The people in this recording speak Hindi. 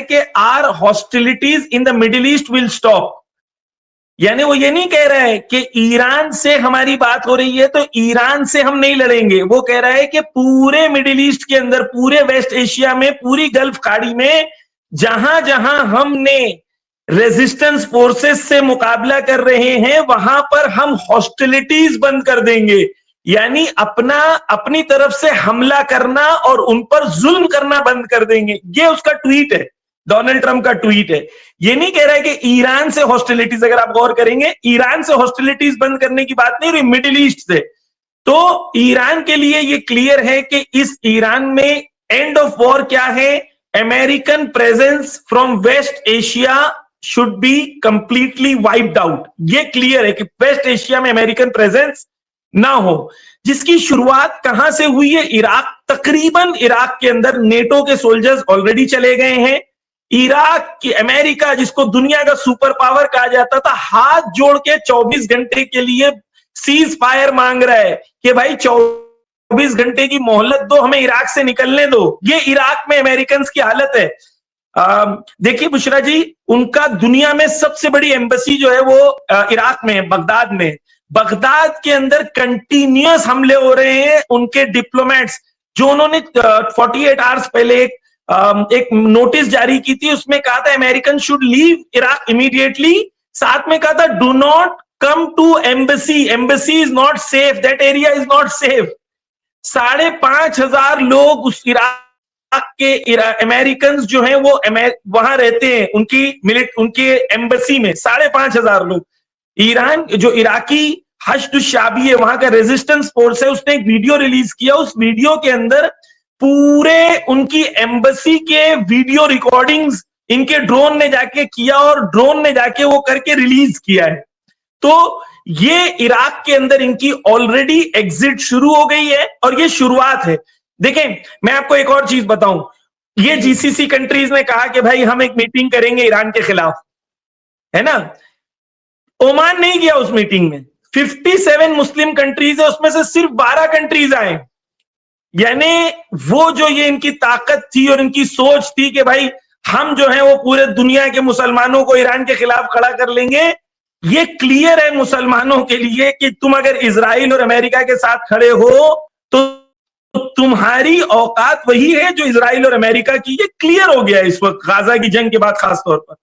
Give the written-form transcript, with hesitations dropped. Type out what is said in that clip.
कि are hostilities in the Middle East will stop. यानी वो ये नहीं कह रहा है कि ईरान से हमारी बात हो रही है तो ईरान से हम नहीं लड़ेंगे। वो कह रहा है कि पूरे मिडिल ईस्ट के अंदर, पूरे वेस्ट एशिया में, पूरी गल्फ खाड़ी में जहां जहां हमने रेजिस्टेंस फोर्सेस से मुकाबला कर रहे हैं वहां पर हम हॉस्टिलिटीज बंद कर देंगे। यानी अपनी तरफ से हमला करना और उन पर जुल्म करना बंद कर देंगे। ये उसका ट्वीट है, डोनाल्ड ट्रंप का ट्वीट है। ये नहीं कह रहा है कि ईरान से हॉस्टिलिटीज, अगर आप गौर करेंगे ईरान से हॉस्टिलिटीज बंद करने की बात नहीं रही, मिडिल ईस्ट से। तो ईरान के लिए ये क्लियर है कि इस ईरान में एंड ऑफ वॉर क्या है, American presence from West Asia should be completely wiped out. ये क्लियर है कि वेस्ट एशिया में अमेरिकन प्रेजेंस ना हो। जिसकी शुरुआत कहां से हुई है? इराक। तकरीबन इराक के अंदर नेटो के सोल्जर्स ऑलरेडी चले गए हैं। इराक की अमेरिका, जिसको दुनिया का सुपर पावर कहा जाता था, हाथ जोड़ के 24 घंटे के लिए सीज फायर मांग रहा है कि भाई 24 घंटे की मोहलत दो, हमें इराक से निकलने दो। ये इराक में अमेरिकन की हालत है। देखिए बुशरा जी, उनका दुनिया में सबसे बड़ी एम्बेसी जो है वो इराक में है, बगदाद में। बगदाद के अंदर कंटिन्यूअस हमले हो रहे हैं। उनके डिप्लोमेट्स, जो उन्होंने 48 आवर्स पहले एक नोटिस जारी की थी, उसमें कहा था American should leave Iraq immediately. साथ में कहा था do not come to embassy, embassy is not safe, that area is not safe. 5,500 लोग उस इराक के अमेरिकन जो हैं वो वहां रहते हैं, उनके एम्बेसी में 5,500 लोग। ईरान, जो इराकी हश्द शाबी है, वहां का रेजिस्टेंस फोर्स है, उसने एक वीडियो रिलीज किया। उस वीडियो के अंदर पूरे उनकी एम्बेसी के वीडियो रिकॉर्डिंग्स इनके ड्रोन ने जाके किया और ड्रोन ने जाके वो करके रिलीज किया है। तो ये इराक के अंदर इनकी ऑलरेडी एग्जिट शुरू हो गई है और ये शुरुआत है। देखें, मैं आपको एक और चीज बताऊं, ये जीसीसी कंट्रीज ने कहा कि भाई हम एक मीटिंग करेंगे ईरान के खिलाफ, है ना। ओमान नहीं गया उस मीटिंग में। 57 मुस्लिम कंट्रीज है, उसमें से सिर्फ 12 कंट्रीज आए। यानी वो जो ये इनकी ताकत थी और इनकी सोच थी कि भाई हम जो है वो पूरे दुनिया के मुसलमानों को ईरान के खिलाफ खड़ा कर लेंगे, ये क्लियर है मुसलमानों के लिए कि तुम अगर इजराइल और अमेरिका के साथ खड़े हो तो तुम्हारी औकात वही है जो इजराइल और अमेरिका की। ये क्लियर हो गया इस वक्त गाजा की जंग के बाद खासतौर पर।